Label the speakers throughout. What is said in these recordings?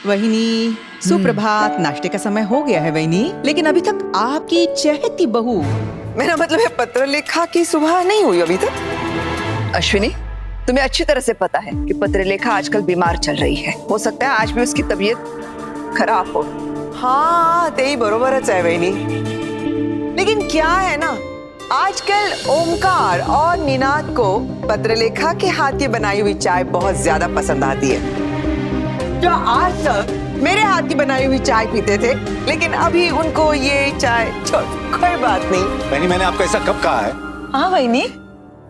Speaker 1: वहिनी सुप्रभात। नाश्ते का समय हो गया है वहिनी, लेकिन अभी तक आपकी चहेती बहू।
Speaker 2: मेरा मतलब है पत्रलेखा की सुबह नहीं हुई अभी तक। अश्विनी, तुम्हें अच्छी तरह से पता है कि पत्रलेखा आजकल बीमार चल रही है। हो सकता है आज भी उसकी तबीयत खराब हो। हाँ, तेरी बरोबरच आहे वहिनी। लेकिन क्या है ना, आजकल ओमकार और निनाद को पत्रलेखा के हाथ की बनाई हुई चाय बहुत ज्यादा पसंद आती है। जो आज तक मेरे हाथ की बनाई हुई चाय पीते थे, लेकिन अभी उनको ये चाय छोड़, कोई बात नहीं।
Speaker 3: बहनी, मैंने आपको ऐसा कब कहा है?
Speaker 4: हाँ वहीनी,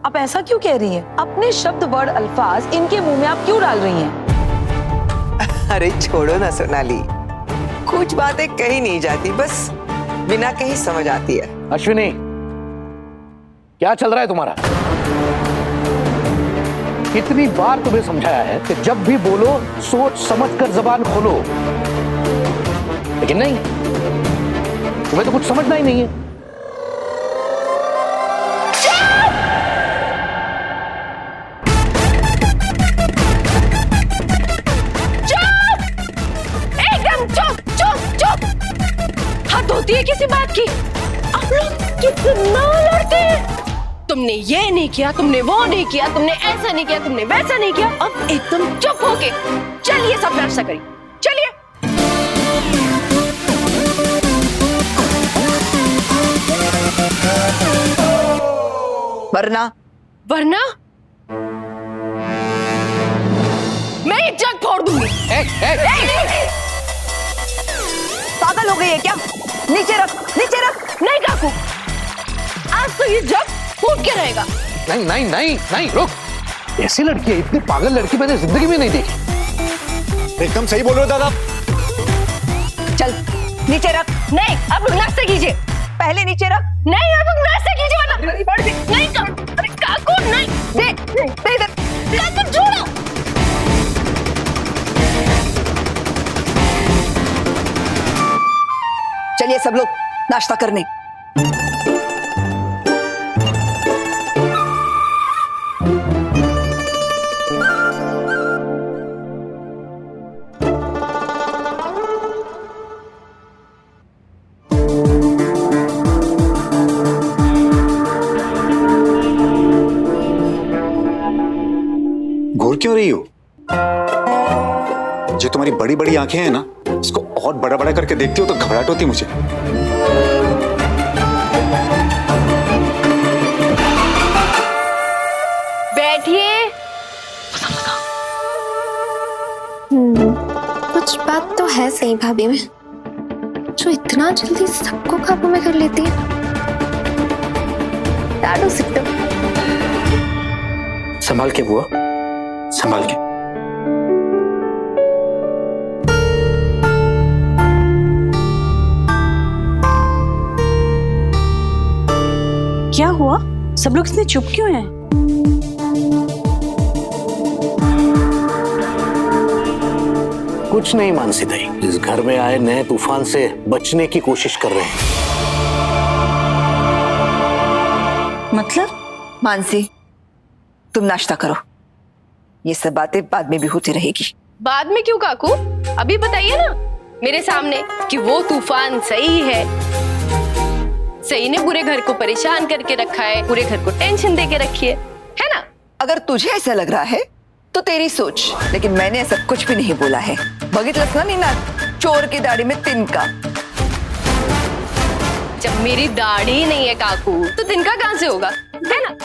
Speaker 4: आप ऐसा क्यों कह रही हैं? अपने शब्द वर्ड अल्फाज इनके मुंह में आप क्यों डाल रही हैं?
Speaker 2: अरे छोड़ो ना सोनाली, कुछ बातें कही नहीं जाती, बस बिना कहीं समझ आती है।
Speaker 5: अश्विनी, क्या चल रहा है तुम्हारा? कितनी बार तुम्हें समझाया है कि जब भी बोलो सोच समझ कर जबान खोलो, लेकिन नहीं, तुम्हें तो कुछ समझना ही नहीं है।
Speaker 6: एकदम चुप चुप चुप। हद होती है किसी बात की। आप लोग कितना लड़ते हैं। तुमने ये नहीं किया, तुमने वो नहीं किया, तुमने ऐसा नहीं किया, तुमने वैसा नहीं किया। अब एकदम चुप होके चलिए सब नाश्ता करिए, चलिए।
Speaker 2: वरना
Speaker 6: वरना मैं ये जग फोड़ दूंगी।
Speaker 2: पागल हो गई है क्या? नीचे रख, नीचे रख।
Speaker 6: नहीं काकू, आज तो ये जग फूट के रहेगा।
Speaker 5: नहीं नहीं नहीं नहीं, रुक। ऐसी लड़की है, इतनी पागल लड़की मैंने जिंदगी में नहीं देखी।
Speaker 3: एकदम सही बोल रहे हो दादा।
Speaker 2: चल नीचे रख।
Speaker 6: नहीं, अब लोग नाश्ता कीजिए।
Speaker 2: पहले नीचे रख।
Speaker 6: नहीं, अब लोग नाश्ता कीजिए वरना नहीं तो। अरे काकू नहीं,
Speaker 2: दे दे इधर।
Speaker 6: काकू छोड़ो।
Speaker 2: चलिए सब लोग नाश्ता करने।
Speaker 3: घूर क्यों रही हो? जो तुम्हारी बड़ी बड़ी आंखें हैं ना, इसको और बड़ा बड़ा करके देखती हो तो घबराहट होती मुझे।
Speaker 6: बैठिए।
Speaker 7: कुछ बात तो है सही भाभी में, जो इतना जल्दी सबको काबू में कर लेती है। लाडू सिद्धू,
Speaker 8: संभाल के बुआ, संभाल के।
Speaker 4: क्या हुआ? सब लोग इतने चुप क्यों हैं?
Speaker 5: कुछ नहीं मानसी दाई, इस घर में आए नए तूफान से बचने की कोशिश कर रहे हैं।
Speaker 4: मतलब?
Speaker 2: मानसी, तुम नाश्ता करो, ये सब बातें बाद में भी होती रहेगी।
Speaker 6: बाद में क्यों काकू? अभी बताइए ना मेरे सामने कि वो तूफान सही है। सही ने पूरे घर को परेशान करके रखा है, पूरे घर को टेंशन दे के रखी है ना?
Speaker 2: अगर तुझे ऐसा लग रहा है तो तेरी सोच, लेकिन मैंने ऐसा कुछ भी नहीं बोला है। बघितलंस ना नीना, चोर की दाढ़ी में तिनका।
Speaker 6: जब मेरी दाढ़ी नहीं है काकू, तो तिनका कहां से होगा, है ना?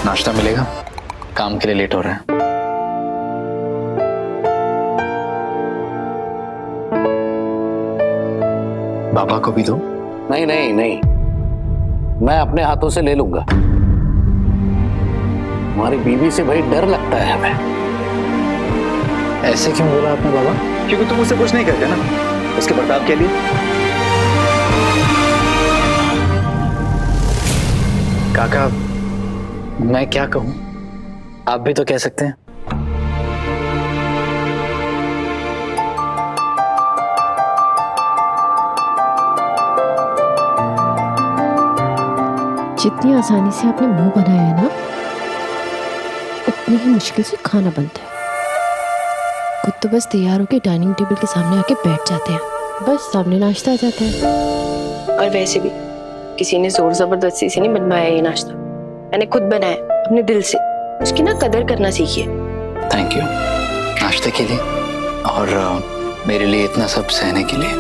Speaker 8: नाश्ता मिलेगा, काम के लिए लेट हो रहा है। बाबा को भी दो।
Speaker 5: नहीं नहीं नहीं, मैं अपने हाथों से ले लूंगा। हमारी बीवी से भाई डर लगता है हमें।
Speaker 8: ऐसे क्यों बोला आपने बाबा?
Speaker 3: क्योंकि तुम उससे कुछ नहीं करते ना, उसके बर्ताव के लिए।
Speaker 8: काका, मैं क्या कहूं, आप भी तो कह सकते हैं।
Speaker 9: जितनी आसानी से आपने मुंह बनाया है ना, उतनी ही मुश्किल से खाना बनता है।
Speaker 6: खुद तो बस तैयार होके डाइनिंग टेबल के सामने आके बैठ जाते हैं, बस सामने नाश्ता आ जाता है। और वैसे भी किसी ने जोर जबरदस्ती से नहीं बनवाया ये नाश्ता, मैंने खुद बनाया अपने दिल से। उसकी ना कदर करना सीखिए।
Speaker 8: थैंक यू नाश्ते के लिए और मेरे लिए इतना सब सहने के लिए।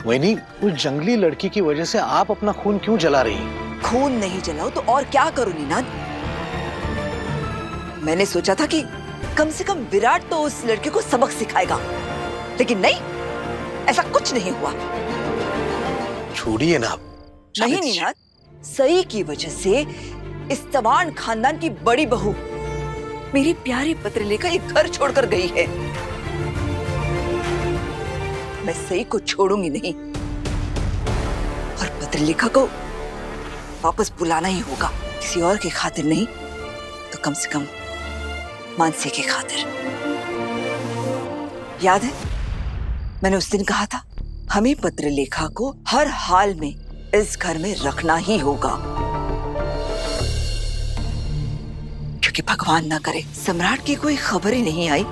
Speaker 5: वही उस जंगली लड़की की वजह से आप अपना खून क्यों जला रही हैं?
Speaker 2: खून नहीं जलाओ तो और क्या करूं नीनाद। मैंने सोचा था कि कम से कम विराट तो उस लड़की को सबक सिखाएगा, लेकिन नहीं, ऐसा कुछ नहीं हुआ।
Speaker 5: छोड़िए ना आप।
Speaker 2: नहीं नीनाद, सई की वजह से इस तवान खानदान की बड़ी बहू मेरी प्यारी पत्रलेखा ये घर छोड़कर गई है। मैं सई को छोड़ूंगी नहीं और पत्रलेखा को वापस बुलाना ही होगा, किसी और के खातिर नहीं तो कम से कम मानसी के खातिर। याद है मैंने उस दिन कहा था हमें पत्रलेखा को हर हाल में इस घर में रखना ही होगा, क्योंकि भगवान ना करे सम्राट की कोई खबर ही नहीं आई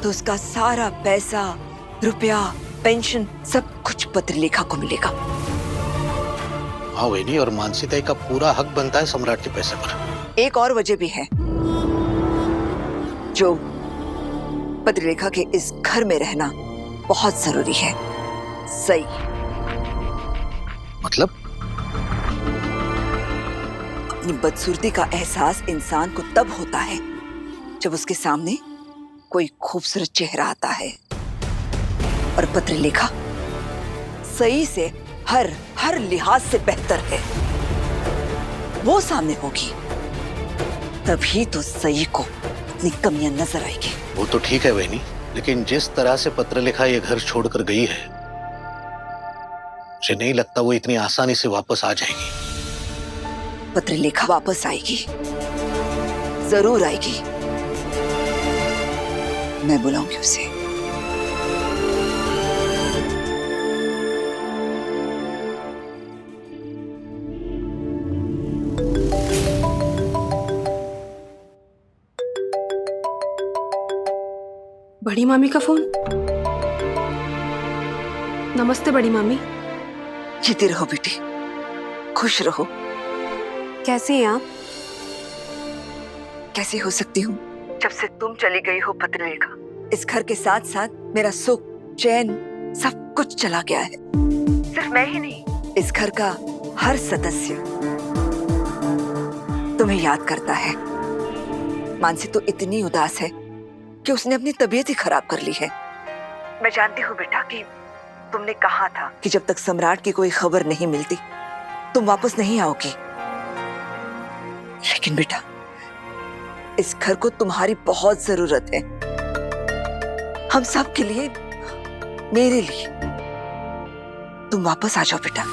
Speaker 2: तो उसका सारा पैसा, रुपया, पेंशन सब कुछ पत्रलेखा को मिलेगा।
Speaker 5: हाँ वही, और मानसी ताई का पूरा हक बनता है सम्राट के पैसे पर।
Speaker 2: एक और वजह भी है जो पत्रलेखा के इस घर में रहना बहुत जरूरी है। सही
Speaker 5: मतलब?
Speaker 2: अपनी बदसूरती का एहसास इंसान को तब होता है जब उसके सामने कोई खूबसूरत चेहरा आता है, और पत्रलेखा सही से हर लिहाज से बेहतर है। वो सामने होगी तभी तो सही को अपनी कमियां नजर आएगी।
Speaker 5: वो तो ठीक है वही, लेकिन जिस तरह से पत्रलेखा ये घर छोड़कर गई है, मुझे नहीं लगता वो इतनी आसानी से वापस आ जाएगी।
Speaker 2: पत्रलेखा वापस आएगी, जरूर आएगी। मैं बुलाऊंगी उसे।
Speaker 6: बड़ी मामी का फोन। नमस्ते बड़ी मामी।
Speaker 2: जीती रहो बेटी, खुश रहो।
Speaker 7: कैसे हैं आप?
Speaker 2: कैसे हो सकती हूँ जब से तुम चली गई हो पत्रलेखा। इस घर के साथ साथ मेरा सुख, चैन सब कुछ चला गया है। सिर्फ मैं ही नहीं, इस घर का हर सदस्य तुम्हें याद करता है। मानसी तो इतनी उदास है कि उसने अपनी तबीयत ही खराब कर ली है। मैं जानती हूँ बेटा कि तुमने कहा था कि जब तक सम्राट की कोई खबर नहीं मिलती तुम वापस नहीं आओगी, लेकिन बेटा इस घर को तुम्हारी बहुत जरूरत है। हम सब के लिए, मेरे लिए। तुम वापस आ जाओ बेटा।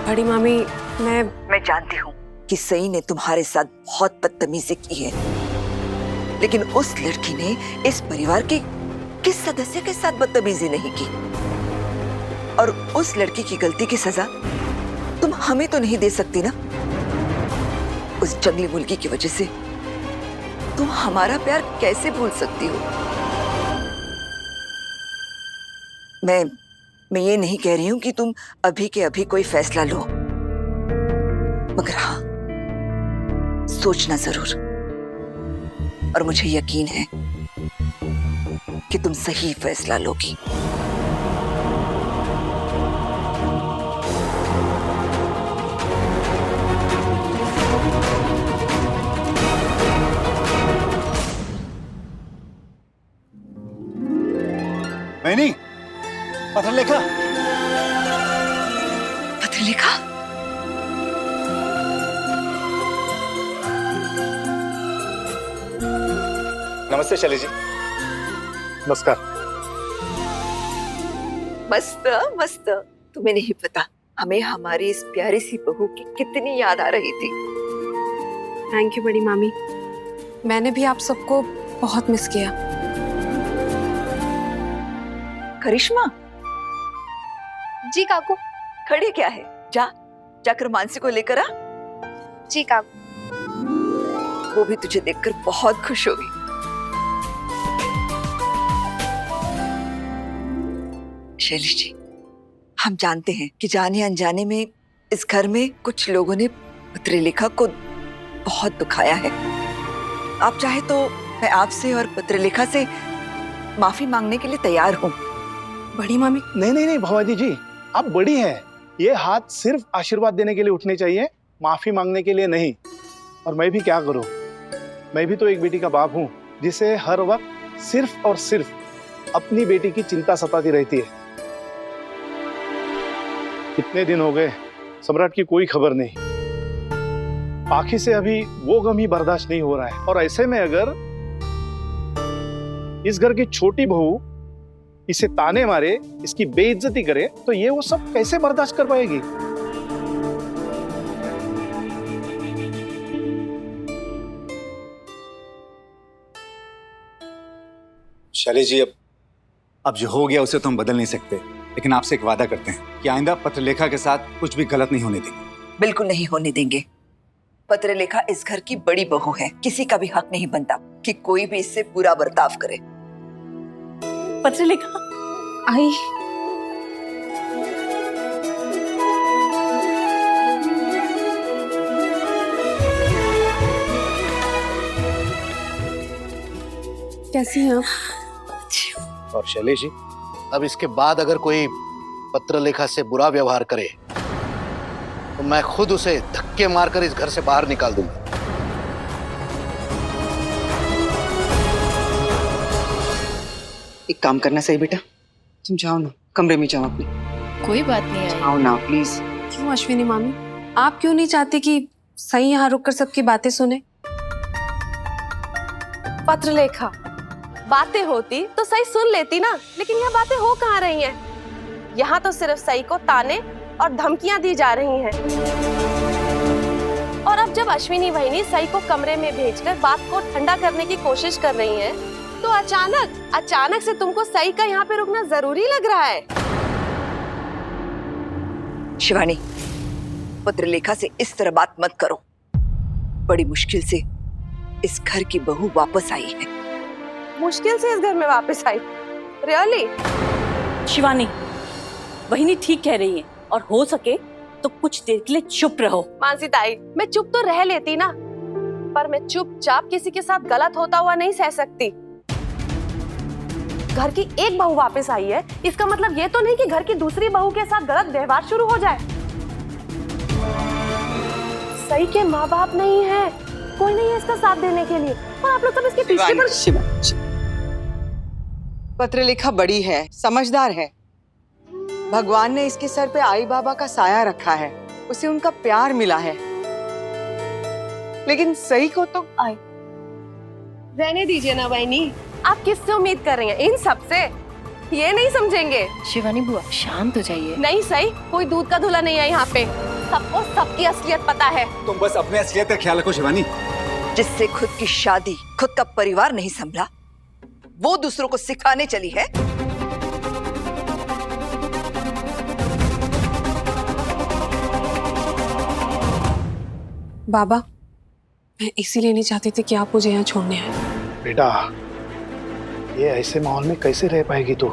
Speaker 7: बड़ी मामी,
Speaker 2: मैं जानती हूँ कि सई ने तुम्हारे साथ बहुत बदतमीजी की है, लेकिन उस लड़की ने इस परिवार के किस सदस्य के साथ बदतमीजी नहीं की, और उस लड़की की गलती की सजा तुम हमें तो नहीं दे सकती ना। उस जंगली मुर्गी की वजह से तुम हमारा प्यार कैसे भूल सकती हो? मैं ये नहीं कह रही हूं कि तुम अभी के अभी कोई फैसला लो, मगर हाँ सोचना जरूर। और मुझे यकीन है कि तुम सही फैसला लोगी।
Speaker 3: नहीं, पत्रलेखा।
Speaker 2: पत्रलेखा?
Speaker 3: नमस्ते शैली जी।
Speaker 5: नमस्कार।
Speaker 2: मस्त मस्त। तुम्हें नहीं पता हमें हमारी इस प्यारी सी बहू की कितनी याद आ रही थी।
Speaker 7: थैंक यू बड़ी मामी, मैंने भी आप सबको बहुत मिस किया।
Speaker 2: करिश्मा,
Speaker 7: जी काकू।
Speaker 2: खड़ी क्या है? जाकर मानसी को लेकर आ।
Speaker 7: जी काकू।
Speaker 2: वो भी तुझे देखकर बहुत खुश होगी। शैलेश जी, हम जानते हैं कि जाने अनजाने में इस घर में कुछ लोगों ने पत्रलेखा को बहुत दुखाया है। आप चाहे तो मैं आपसे और पत्रलेखा से माफी मांगने के लिए तैयार हूँ।
Speaker 6: बड़ी मामी,
Speaker 9: नहीं भवानी जी, आप बड़ी हैं। ये हाथ सिर्फ आशीर्वाद देने के लिए उठने चाहिए, माफी मांगने के लिए नहीं। और मैं भी क्या करूं, मैं भी तो एक बेटी का बाप हूं जिसे हर वक्त सिर्फ और सिर्फ अपनी बेटी की चिंता सताती रहती है। कितने दिन हो गए सम्राट की कोई खबर नहीं। आखिर से अभी वो गम ही बर्दाश्त नहीं हो रहा है। और ऐसे में अगर इस घर की छोटी बहू इसे ताने मारे, इसकी बेइज्जती करे, तो ये वो सब कैसे बर्दाश्त कर पाएगी?
Speaker 3: शैलेश जी, अब जो हो गया उसे तो हम बदल नहीं सकते, लेकिन आपसे एक वादा करते हैं कि आइंदा पत्रलेखा के साथ कुछ भी गलत नहीं होने देंगे।
Speaker 2: बिल्कुल नहीं होने देंगे। पत्रलेखा इस घर की बड़ी बहू है, किसी का भी हक नहीं बनता कि कोई भी इससे बुरा बर्ताव करे।
Speaker 6: पत्रलेखा
Speaker 7: आई।
Speaker 6: कैसी हैं आप?
Speaker 5: और शैलेश जी, अब इसके बाद अगर कोई पत्रलेखा से बुरा व्यवहार करे तो मैं खुद उसे धक्के मारकर इस घर से बाहर निकाल दूंगा।
Speaker 1: एक काम करना सही बेटा, तुम जाओ ना, कमरे में जाओ अपने।
Speaker 6: कोई बात नहीं आई।
Speaker 1: आओ ना प्लीज।
Speaker 10: क्यों अश्विनी मामी, आप क्यों नहीं चाहती कि सही यहाँ रुककर सबकी बातें सुने?
Speaker 6: पत्रलेखा, बातें होती तो सही सुन लेती ना, लेकिन यहाँ बातें हो कहाँ रही हैं? यहाँ तो सिर्फ सही को ताने और धमकियां दी जा रही हैं। और अब जब अश्विनी बहनी सही को कमरे में भेजकर बात को ठंडा करने की कोशिश कर रही हैं, तो अचानक से तुमको सही का यहाँ पे रुकना जरूरी लग रहा है।
Speaker 2: शिवानी, पत्रलेखा से इस तरह बात मत करो। बड़ी मुश्किल से इस घर की बहू वापस आई है।
Speaker 6: मुश्किल से इस घर में वापस आई? रियली?
Speaker 11: शिवानी, वहिनी ठीक कह रही है, और हो सके तो कुछ देर के लिए चुप रहो।
Speaker 6: मानसी ताई, मैं चुप तो रह लेती ना, पर मैं चुपचाप किसी के साथ गलत होता हुआ नहीं सह सकती। घर की एक बहू वापस आई है, इसका मतलब ये तो नहीं कि घर की दूसरी बहू के साथ गलत व्यवहार शुरू हो जाए। सही के माँ बाप नहीं है, कोई नहीं है इसका साथ देने के लिए, और आप लोग सब इसके पीछे पर।
Speaker 1: पत्रलेखा बड़ी है, समझदार है। भगवान ने इसके सर पे आई बाबा का साया रखा है, उसे उनका प्यार मिला है। लेकिन सही को तो
Speaker 6: रहने दीजिए ना बहनी, आप किससे उम्मीद कर रही हैं? इन सब से? ये नहीं समझेंगे।
Speaker 11: शिवानी बुआ, शांत हो जाइए।
Speaker 6: नहीं सही, कोई दूध का धुला नहीं है यहाँ पे, सबको सबकी असलियत पता है।
Speaker 3: तुम बस अपने असलियत का ख्याल रखो शिवानी।
Speaker 2: जिससे खुद की शादी, खुद का परिवार नहीं संभला, वो दूसरों को सिखाने चली है।
Speaker 10: बाबा, मैं इसीलिए नहीं चाहती थी कि आप मुझे यहाँ छोड़ने आए।
Speaker 9: बेटा, ये ऐसे माहौल में कैसे रह पाएगी तू?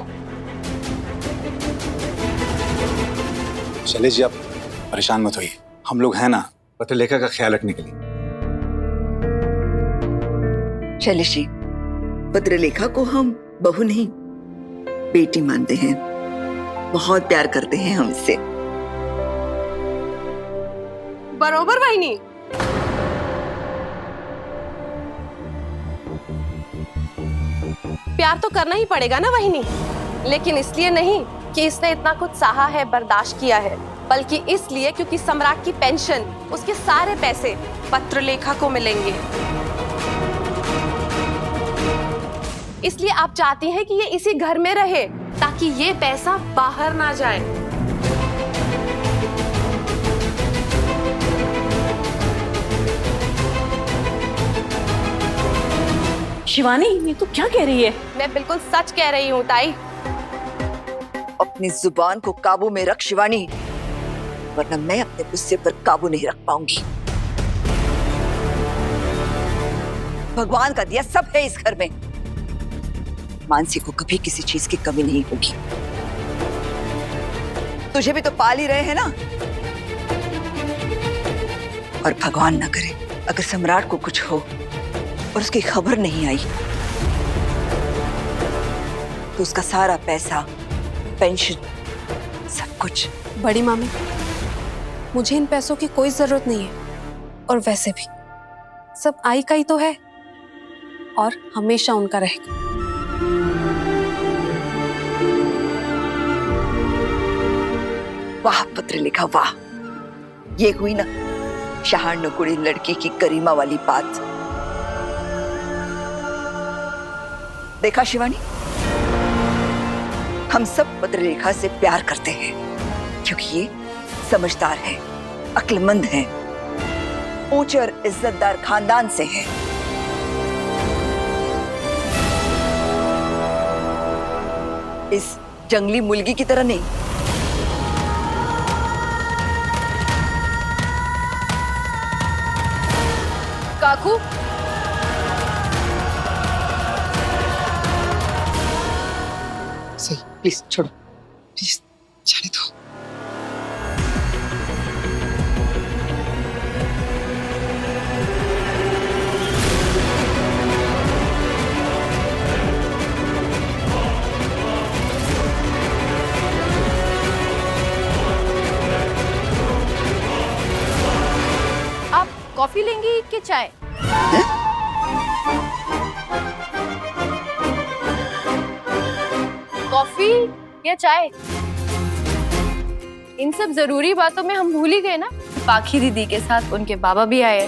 Speaker 3: शैलेश जी, आप परेशान मत होइए, हम लोग हैं ना पत्रलेखा का ख्याल रखने के लिए।
Speaker 2: शैलेश जी, पत्रलेखा को हम बहू नहीं बेटी मानते हैं, बहुत प्यार करते हैं हम इससे।
Speaker 6: बरोबर बहनी। प्यार तो करना ही पड़ेगा ना बहनी, लेकिन इसलिए नहीं कि इसने इतना कुछ सहा है, बर्दाश्त किया है, बल्कि इसलिए क्योंकि सम्राट की पेंशन, उसके सारे पैसे पत्रलेखा को मिलेंगे। इसलिए आप चाहती हैं कि ये इसी घर में रहे, ताकि ये पैसा बाहर ना जाए।
Speaker 11: शिवानी, ये तो क्या कह रही है?
Speaker 6: मैं बिल्कुल सच कह रही हूँ ताई।
Speaker 2: अपनी जुबान को काबू में रख शिवानी, वरना मैं अपने गुस्से पर काबू नहीं रख पाऊंगी। भगवान का दिया सब है इस घर में। मानसी को कभी किसी चीज की कमी नहीं होगी। तुझे भी तो पाल ही रहे हैं ना। और भगवान ना करे अगर सम्राट को कुछ हो और उसकी खबर नहीं आई तो उसका सारा पैसा, पेंशन, सब कुछ।
Speaker 10: बड़ी मामी, मुझे इन पैसों की कोई जरूरत नहीं है। और वैसे भी सब आई का ही तो है और हमेशा उनका रहेगा।
Speaker 2: वाह पत्रलेखा वाह, ये हुई ना शहारनुकुड़ी लड़की की गरिमा वाली बात। देखा शिवानी, हम सब पत्रलेखा से प्यार करते हैं क्योंकि ये समझदार है, अक्लमंद है, ऊंचे और इज्जतदार खानदान से है। इस जंगली मुर्गी की तरह नहीं।
Speaker 6: काकू,
Speaker 1: सही, प्लीज छोड़ो, प्लीज जाने दो।
Speaker 6: आप कॉफी लेंगी कि चाय? कॉफी या चाय? इन सब जरूरी बातों में हम भूल ही गए ना, पाखी दीदी के साथ उनके बाबा भी आए।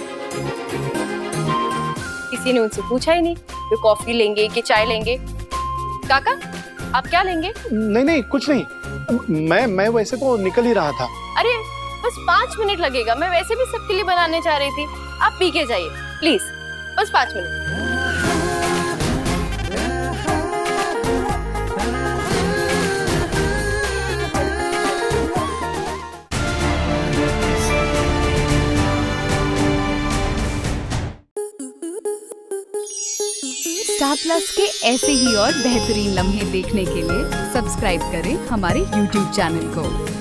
Speaker 6: किसी ने उनसे पूछा ही नहीं वे कॉफी लेंगे कि चाय लेंगे। काका, आप क्या लेंगे?
Speaker 9: नहीं नहीं कुछ नहीं, मैं वैसे तो निकल ही रहा था।
Speaker 6: अरे बस 5 मिनट लगेगा, मैं वैसे भी सबके लिए बनाने जा रही थी। आप पी के जाइए प्लीज, बस 5 मिनट।
Speaker 12: स्टार प्लस के ऐसे ही और बेहतरीन लम्हे देखने के लिए सब्सक्राइब करें हमारे YouTube चैनल को।